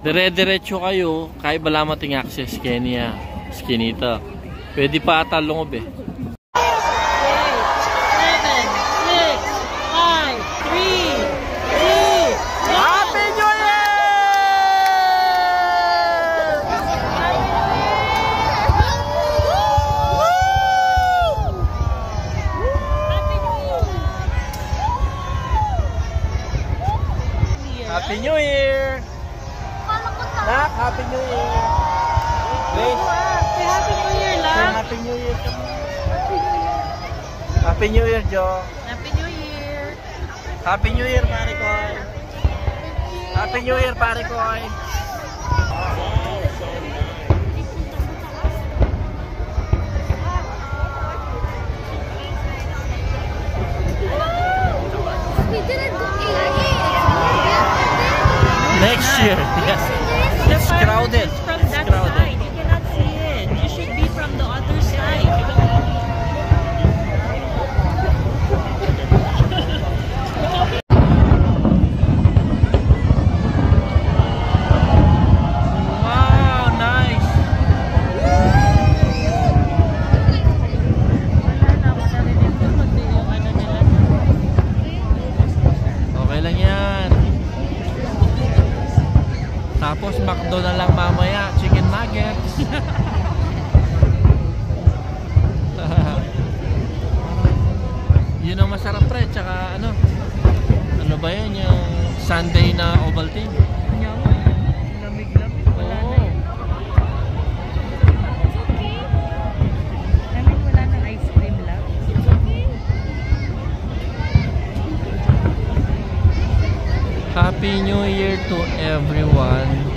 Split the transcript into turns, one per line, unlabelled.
Dire-diretso kayo, kaya bala mating access kanya. Skinita. Pwede pa ata lungob eh.
8, 7, 6, 5, 3, 2, 1.
Happy New Year! Happy New Year! Nak, Happy New Year! Grace,
Say Happy New Year lang.
Happy New Year! Happy New Year, Jo!
Happy New Year.
Happy New Year, pare ko! Happy New Year, pare ko! Next year, yes. It's crowded.
From
It's
that
crowded.
side, you cannot see it. You should be from the other side.
Wow, nice.
Wala na ako narinig ko kundi yung ano nila.
Okay lang yan. Tapos McDo na lang mamaya, chicken nuggets. Yun ang masarap pre, tsaka ano ba yun, yung Sunday na Ovaltine.
Yung lamig-lamig. Wala na yun. It's okay. Namin wala ng ice cream lang. It's okay.
Happy New Year to everyone.